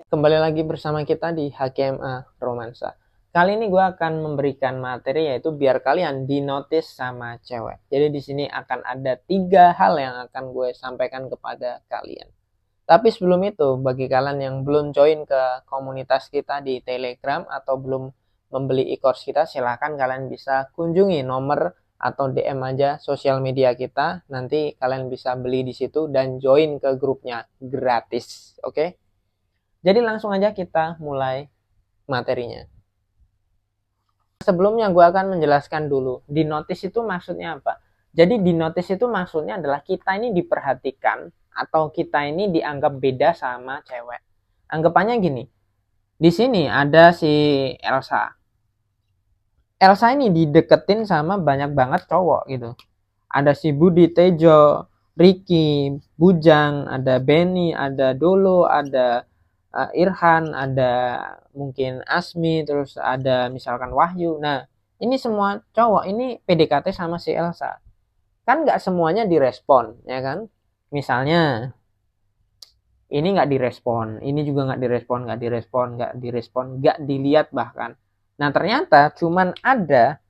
Kembali lagi bersama kita di HKMA Romansa. Kali ini gue akan memberikan materi yaitu biar kalian dinotis sama cewek. Jadi di sini akan ada 3 hal yang akan gue sampaikan kepada kalian. Tapi sebelum itu, bagi kalian yang belum join ke komunitas kita di Telegram atau belum membeli e-course kita, silahkan kalian bisa kunjungi nomor atau DM aja sosial media kita. Nanti kalian bisa beli di situ dan join ke grupnya gratis. Oke? Jadi langsung aja kita mulai materinya. Sebelumnya gue akan menjelaskan dulu, di notice itu maksudnya apa. Jadi di notice itu maksudnya adalah kita ini diperhatikan atau kita ini dianggap beda sama cewek. Anggapannya gini, di sini ada si Elsa. Elsa ini dideketin sama banyak banget cowok gitu. Ada si Budi, Tejo, Ricky, Bujang, ada Benny, ada Dolo, ada Irhan, ada mungkin Asmi, terus ada misalkan Wahyu. Nah, ini semua cowok ini PDKT sama si Elsa. Kan nggak semuanya direspon, ya kan? Misalnya ini nggak direspon, ini juga nggak direspon, nggak direspon, nggak direspon, nggak dilihat bahkan. Nah, ternyata cuman ada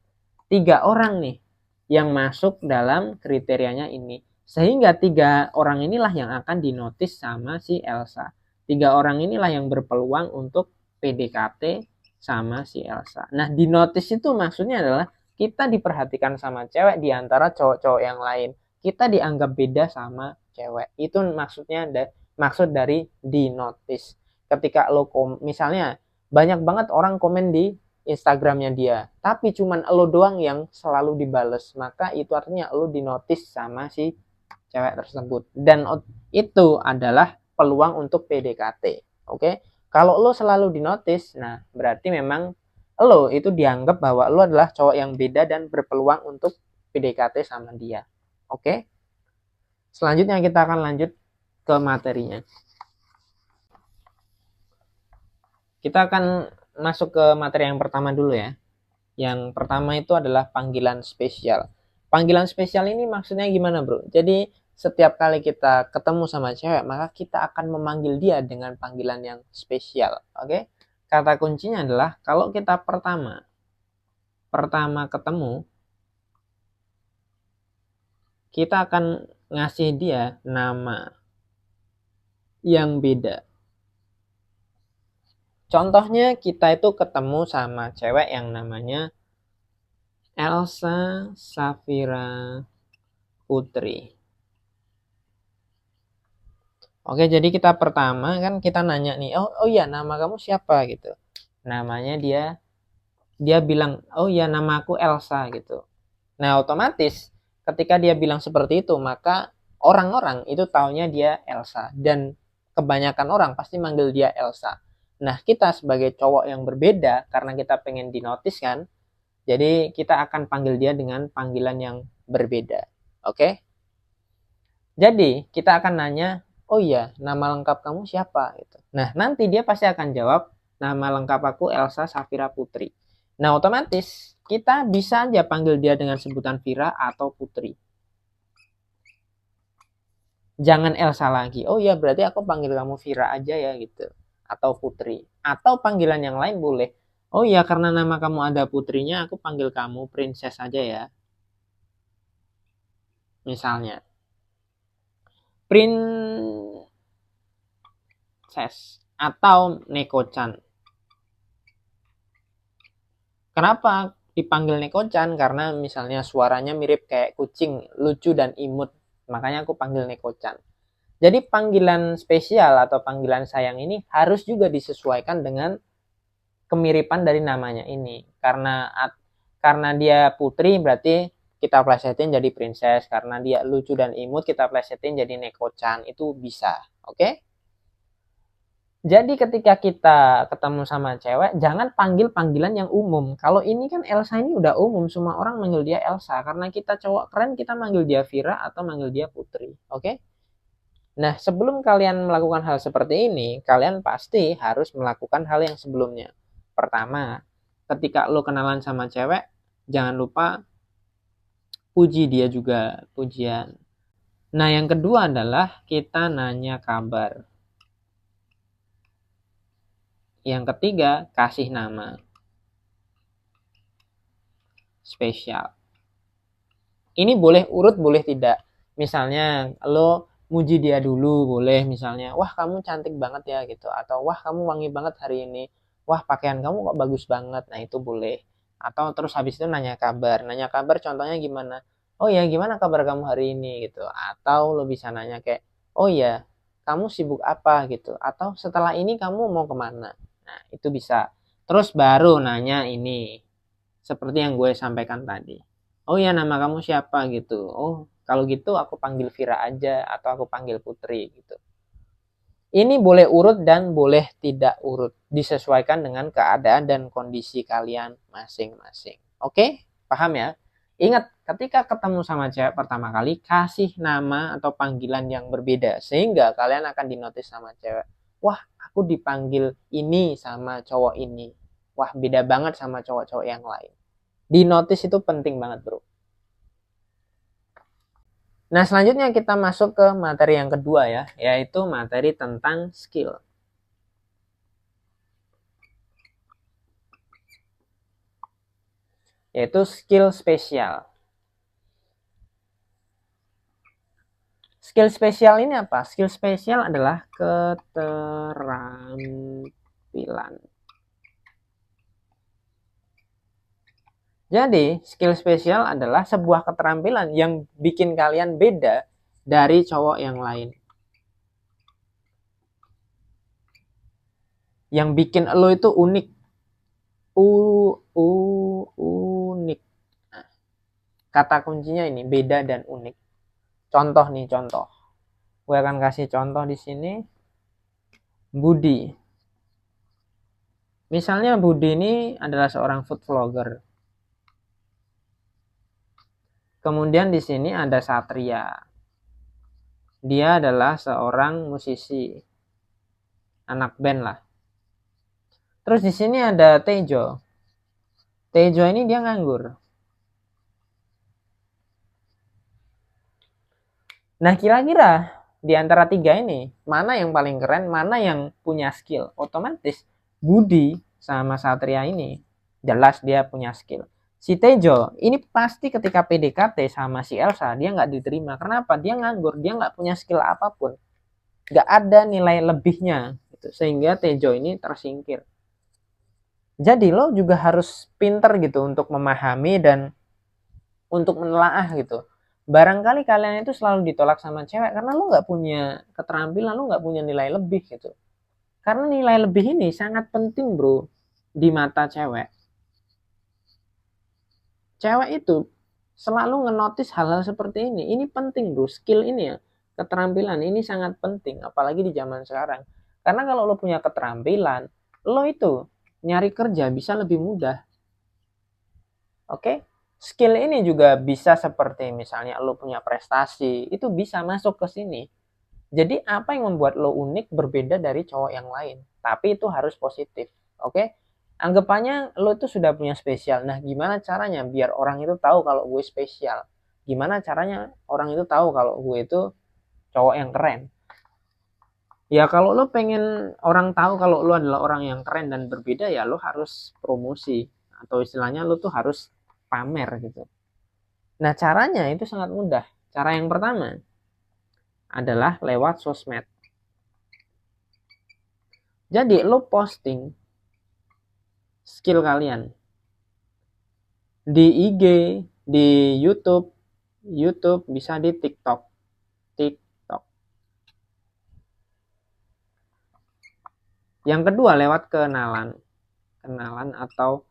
3 orang nih yang masuk dalam kriterianya ini. Sehingga 3 orang inilah yang akan dinotis sama si Elsa. 3 orang inilah yang berpeluang untuk PDKT sama si Elsa. Nah, dinotis itu maksudnya adalah kita diperhatikan sama cewek di antara cowok-cowok yang lain. Kita dianggap beda sama cewek. Itu maksudnya maksud dari dinotis. Ketika lo misalnya banyak banget orang komen di Instagramnya dia, tapi cuman lo doang yang selalu dibales, maka itu artinya lo dinotis sama si cewek tersebut. Dan itu adalah peluang untuk PDKT. Oke, kalau lo selalu dinotis, nah berarti memang lo itu dianggap bahwa lo adalah cowok yang beda dan berpeluang untuk PDKT sama dia. Oke, selanjutnya kita akan lanjut ke materinya. Kita akan masuk ke materi yang pertama dulu ya. Yang pertama itu adalah panggilan spesial. Panggilan spesial ini maksudnya gimana, bro? Jadi setiap kali kita ketemu sama cewek, maka kita akan memanggil dia dengan panggilan yang spesial. Oke? Kata kuncinya adalah kalau kita pertama ketemu, kita akan ngasih dia nama yang beda. Contohnya kita itu ketemu sama cewek yang namanya Elsa Safira Putri. Oke, jadi kita pertama kan kita nanya nih, oh iya nama kamu siapa gitu. Namanya dia bilang, oh iya nama aku Elsa gitu. Nah, otomatis ketika dia bilang seperti itu, maka orang-orang itu taunya dia Elsa dan kebanyakan orang pasti manggil dia Elsa. Nah, kita sebagai cowok yang berbeda karena kita pengen dinotis kan, jadi kita akan panggil dia dengan panggilan yang berbeda. Oke? Jadi kita akan nanya, oh iya nama lengkap kamu siapa? Gitu. Nah nanti dia pasti akan jawab, nama lengkap aku Elsa Safira Putri. Nah otomatis kita bisa aja panggil dia dengan sebutan Vira atau Putri. Jangan Elsa lagi. Oh iya berarti aku panggil kamu Vira aja ya gitu. Atau Putri. Atau panggilan yang lain boleh. Oh iya karena nama kamu ada putrinya, aku panggil kamu Princess aja ya. Misalnya. Princess atau Neko-chan. Kenapa dipanggil Neko-chan? Karena misalnya suaranya mirip kayak kucing, lucu dan imut. Makanya aku panggil Neko-chan. Jadi panggilan spesial atau panggilan sayang ini harus juga disesuaikan dengan kemiripan dari namanya ini. Karena dia putri berarti kita plesetin jadi princess. Karena dia lucu dan imut kita plesetin jadi Neko-chan. Itu bisa. Oke? Jadi ketika kita ketemu sama cewek, jangan panggil panggilan yang umum. Kalau ini kan Elsa ini udah umum, semua orang manggil dia Elsa. Karena kita cowok keren, kita manggil dia Vira atau manggil dia Putri. Oke? Nah, sebelum kalian melakukan hal seperti ini, kalian pasti harus melakukan hal yang sebelumnya. Pertama, ketika lo kenalan sama cewek, jangan lupa puji dia juga, pujian. Nah, yang kedua adalah kita nanya kabar. Yang ketiga, kasih nama spesial. Ini boleh urut, boleh tidak. Misalnya lo muji dia dulu, boleh misalnya, wah kamu cantik banget ya gitu, atau wah kamu wangi banget hari ini, wah pakaian kamu kok bagus banget. Nah itu boleh. Atau terus habis itu nanya kabar contohnya gimana, oh ya gimana kabar kamu hari ini gitu. Atau lo bisa nanya kayak, oh ya kamu sibuk apa gitu, atau setelah ini kamu mau kemana. Nah itu bisa. Terus baru nanya ini, seperti yang gue sampaikan tadi. Oh ya nama kamu siapa gitu. Oh kalau gitu aku panggil Vira aja atau aku panggil Putri gitu. Ini boleh urut dan boleh tidak urut. Disesuaikan dengan keadaan dan kondisi kalian masing-masing. Oke? Paham ya? Ingat, ketika ketemu sama cewek pertama kali, kasih nama atau panggilan yang berbeda. Sehingga kalian akan dinotis sama cewek. Wah, aku dipanggil ini sama cowok ini. Wah, beda banget sama cowok-cowok yang lain. Di notice itu penting banget, bro. Nah, selanjutnya kita masuk ke materi yang kedua ya, yaitu materi tentang skill. Yaitu skill spesial. Skill spesial ini apa? Skill spesial adalah keterampilan. Jadi, skill spesial adalah sebuah keterampilan yang bikin kalian beda dari cowok yang lain. Yang bikin lo itu unik. Unik. Nah, kata kuncinya ini, beda dan unik. Contoh nih, contoh. Gue akan kasih contoh di sini. Budi. Misalnya Budi ini adalah seorang food vlogger. Kemudian di sini ada Satria. Dia adalah seorang musisi, anak band lah. Terus di sini ada Tejo. Tejo ini dia nganggur. Nah, kira-kira di antara tiga ini, mana yang paling keren, mana yang punya skill? Otomatis Budi sama Satria ini jelas dia punya skill. Si Tejo ini pasti ketika PDKT sama si Elsa dia nggak diterima. Kenapa? Dia nganggur, dia nggak punya skill apapun, nggak ada nilai lebihnya gitu. Sehingga Tejo ini tersingkir. Jadi lo juga harus pinter gitu untuk memahami dan untuk menelaah gitu. Barangkali kalian itu selalu ditolak sama cewek karena lo nggak punya keterampilan, lo nggak punya nilai lebih gitu. Karena nilai lebih ini sangat penting bro di mata cewek. Cewek itu selalu ngenotis hal-hal seperti ini. Ini penting bro, skill ini ya, keterampilan ini sangat penting, apalagi di zaman sekarang. Karena kalau lo punya keterampilan, lo itu nyari kerja bisa lebih mudah. Oke? Skill ini juga bisa seperti misalnya lo punya prestasi, itu bisa masuk ke sini. Jadi apa yang membuat lo unik berbeda dari cowok yang lain? Tapi itu harus positif. Oke? Anggapannya lo itu sudah punya spesial. Nah, gimana caranya biar orang itu tahu kalau gue spesial? Gimana caranya orang itu tahu kalau gue itu cowok yang keren? Ya kalau lo pengen orang tahu kalau lo adalah orang yang keren dan berbeda, ya lo harus promosi. Atau istilahnya lo tuh harus pamer gitu. Nah, caranya itu sangat mudah. Cara yang pertama adalah lewat sosmed. Jadi lo posting skill kalian di IG, di YouTube, bisa di TikTok. Yang kedua lewat kenalan atau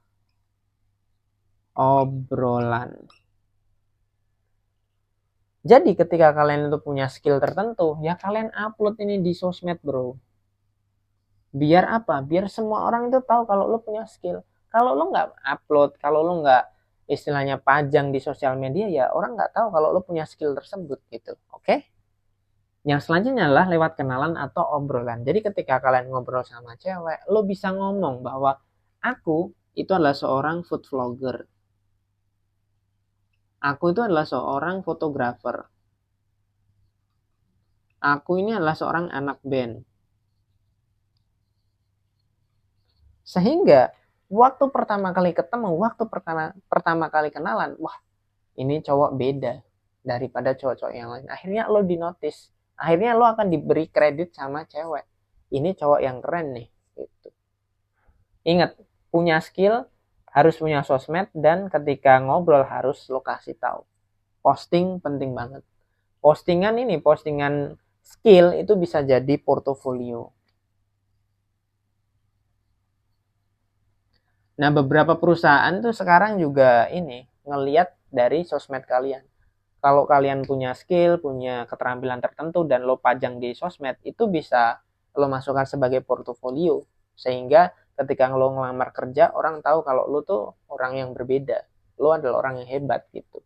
obrolan. Jadi ketika kalian itu punya skill tertentu, ya kalian upload ini di sosmed bro. Biar apa? Biar semua orang itu tahu kalau lo punya skill. Kalau lo nggak upload, kalau lo nggak istilahnya pajang di sosial media, ya orang nggak tahu kalau lo punya skill tersebut gitu. Oke? Yang selanjutnya adalah lewat kenalan atau obrolan. Jadi ketika kalian ngobrol sama cewek, lo bisa ngomong bahwa aku itu adalah seorang food vlogger. Aku itu adalah seorang fotografer. Aku ini adalah seorang anak band. Sehingga waktu pertama kali ketemu, waktu pertama kali kenalan, wah ini cowok beda daripada cowok-cowok yang lain. Akhirnya lo di notice, akhirnya lo akan diberi kredit sama cewek. Ini cowok yang keren nih. Gitu. Ingat, punya skill, harus punya sosmed, dan ketika ngobrol harus lo kasih tahu. Posting penting banget. Postingan skill itu bisa jadi portofolio. Nah, beberapa perusahaan tuh sekarang juga ini ngeliat dari sosmed kalian. Kalau kalian punya skill, punya keterampilan tertentu dan lo pajang di sosmed, itu bisa lo masukkan sebagai portofolio. Sehingga ketika lo ngelamar kerja, orang tahu kalau lo tuh orang yang berbeda. Lo adalah orang yang hebat gitu.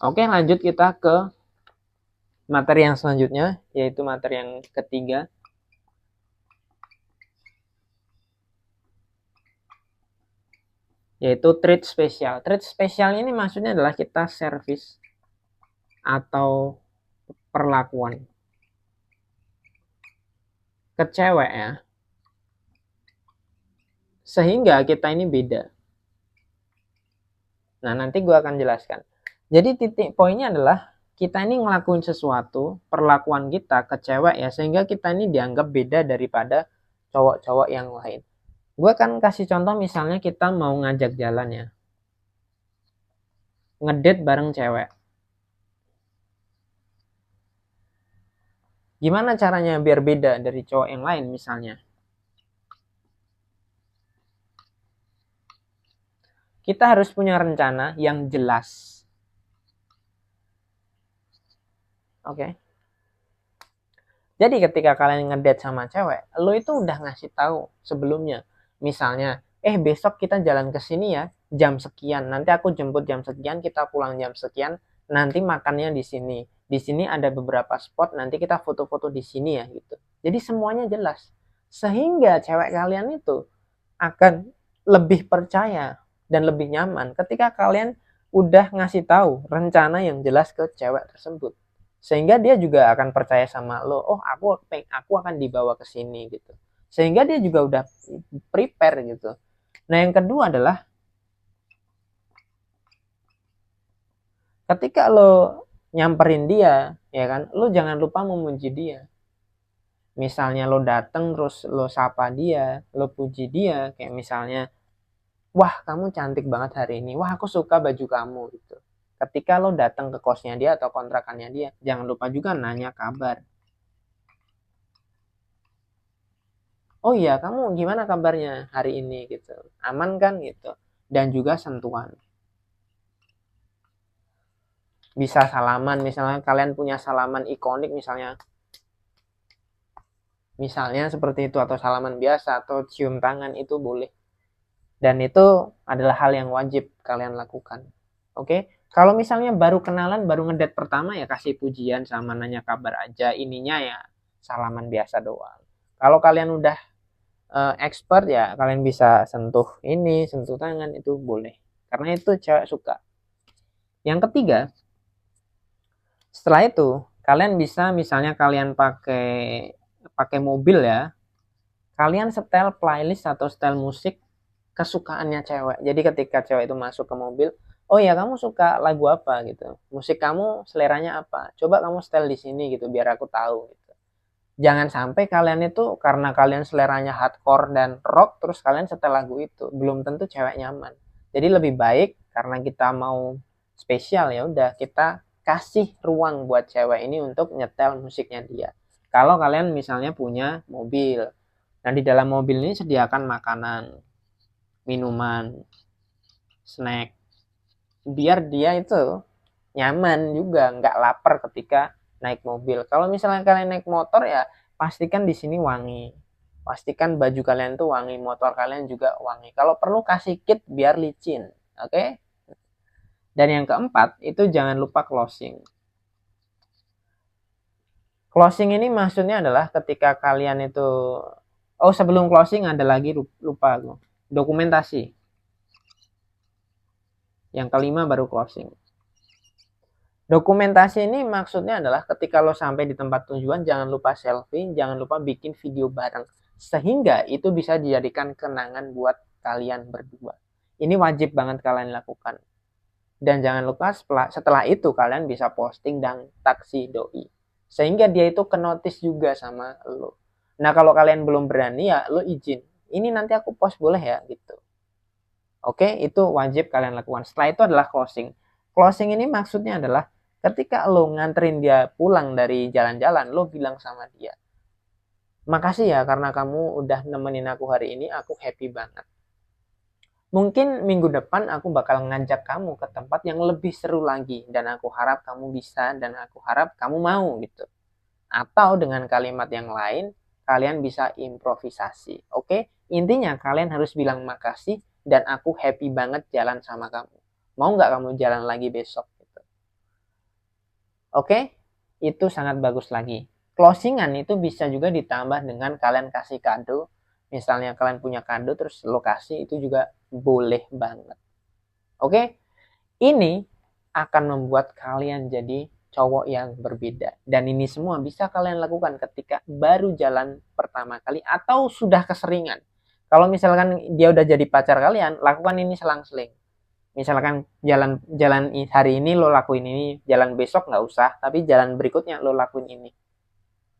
Oke, lanjut kita ke materi yang selanjutnya, yaitu materi yang ketiga, yaitu treat spesial. Treat spesial ini maksudnya adalah kita service atau perlakuan ke cewek ya, sehingga kita ini beda. Nah, nanti gue akan jelaskan. Jadi titik poinnya adalah kita ini ngelakuin sesuatu, perlakuan kita ke cewek ya, sehingga kita ini dianggap beda daripada cowok-cowok yang lain. Gue akan kasih contoh, misalnya kita mau ngajak jalan ya, ngedate bareng cewek. Gimana caranya biar beda dari cowok yang lain misalnya? Kita harus punya rencana yang jelas. Oke. Jadi ketika kalian ngedate sama cewek, lo itu udah ngasih tahu sebelumnya. Misalnya, besok kita jalan ke sini ya, jam sekian. Nanti aku jemput jam sekian, kita pulang jam sekian. Nanti makannya di sini. Di sini ada beberapa spot, nanti kita foto-foto di sini ya gitu. Jadi semuanya jelas. Sehingga cewek kalian itu akan lebih percaya dan lebih nyaman ketika kalian udah ngasih tahu rencana yang jelas ke cewek tersebut. Sehingga dia juga akan percaya sama lo, oh aku akan dibawa ke sini gitu. Sehingga dia juga udah prepare gitu. Nah, yang kedua adalah ketika lo nyamperin dia, ya kan, lo jangan lupa memuji dia. Misalnya lo dateng terus lo sapa dia, lo puji dia, kayak misalnya, wah kamu cantik banget hari ini, wah aku suka baju kamu gitu. Ketika lo datang ke kosnya dia atau kontrakannya dia, jangan lupa juga nanya kabar. Oh iya, kamu gimana kabarnya hari ini gitu, aman kan gitu. Dan juga sentuhan. Bisa salaman, misalnya kalian punya salaman ikonik misalnya seperti itu, atau salaman biasa, atau cium tangan, itu boleh. Dan itu adalah hal yang wajib kalian lakukan. Oke? Kalau misalnya baru kenalan, baru ngedate pertama, ya kasih pujian sama nanya kabar aja. Ininya ya salaman biasa doang. Kalau kalian udah expert ya, kalian bisa sentuh ini, sentuh tangan, itu boleh. Karena itu cewek suka. Yang ketiga, setelah itu kalian bisa, misalnya kalian pakai mobil ya, kalian setel playlist atau setel musik kesukaannya cewek. Jadi ketika cewek itu masuk ke mobil, oh ya kamu suka lagu apa gitu, musik kamu seleranya apa, coba kamu setel di sini gitu biar aku tahu gitu. Jangan sampai kalian itu karena kalian seleranya hardcore dan rock terus kalian setel lagu itu, belum tentu cewek nyaman. Jadi lebih baik karena kita mau spesial, ya udah kita kasih ruang buat cewek ini untuk nyetel musiknya dia. Kalau kalian misalnya punya mobil, nah di dalam mobil ini sediakan makanan, minuman, snack, biar dia itu nyaman juga, nggak lapar ketika naik mobil. Kalau misalnya kalian naik motor ya pastikan di sini wangi, pastikan baju kalian tuh wangi, motor kalian juga wangi. Kalau perlu kasih kit biar licin, oke? Dan yang keempat itu jangan lupa closing. Closing ini maksudnya adalah ketika kalian itu, oh sebelum closing ada lagi, lupa aku, dokumentasi. Yang kelima baru closing. Dokumentasi ini maksudnya adalah ketika lo sampai di tempat tujuan, jangan lupa selfie, jangan lupa bikin video bareng. sehingga itu bisa dijadikan kenangan buat kalian berdua. Ini wajib banget kalian lakukan. Dan jangan lupa setelah itu kalian bisa posting dan tag si doi. Sehingga dia itu ke notice juga sama lo. Nah kalau kalian belum berani ya lo izin. Ini nanti aku post boleh ya gitu. Oke, itu wajib kalian lakukan. Setelah itu adalah closing. Closing ini maksudnya adalah ketika lo nganterin dia pulang dari jalan-jalan, lo bilang sama dia, makasih ya karena kamu udah nemenin aku hari ini, aku happy banget. Mungkin minggu depan aku bakal ngajak kamu ke tempat yang lebih seru lagi dan aku harap kamu bisa dan aku harap kamu mau gitu. Atau dengan kalimat yang lain, kalian bisa improvisasi. Oke? Intinya kalian harus bilang makasih dan aku happy banget jalan sama kamu. Mau nggak kamu jalan lagi besok gitu. Oke? Itu sangat bagus lagi. Closingan itu bisa juga ditambah dengan kalian kasih kado. Misalnya kalian punya kado terus lokasi itu juga boleh banget. Oke? Ini akan membuat kalian jadi cowok yang berbeda. Dan ini semua bisa kalian lakukan ketika baru jalan pertama kali atau sudah keseringan. Kalau misalkan dia udah jadi pacar kalian, lakukan ini selang-seling. Misalkan jalan hari ini lo lakuin ini, jalan besok nggak usah, tapi jalan berikutnya lo lakuin ini.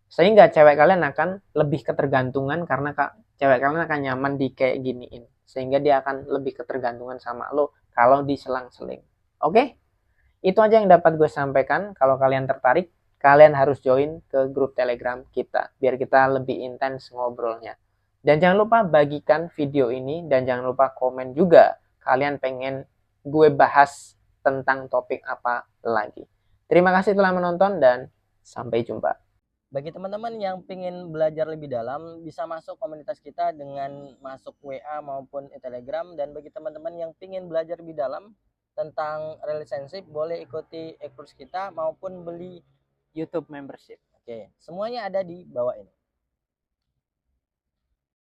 Sehingga cewek kalian akan lebih ketergantungan karena cewek kalian akan nyaman di kayak giniin. Sehingga dia akan lebih ketergantungan sama lo kalau diselang-seling. Oke? Itu aja yang dapat gue sampaikan. Kalau kalian tertarik, kalian harus join ke grup Telegram kita biar kita lebih intens ngobrolnya. Dan jangan lupa bagikan video ini dan jangan lupa komen juga kalian pengen gue bahas tentang topik apa lagi. Terima kasih telah menonton dan sampai jumpa. Bagi teman-teman yang ingin belajar lebih dalam, bisa masuk komunitas kita dengan masuk WA maupun Telegram. Dan bagi teman-teman yang ingin belajar lebih dalam tentang relationship, boleh ikuti e-course kita maupun beli YouTube membership. Oke, semuanya ada di bawah ini.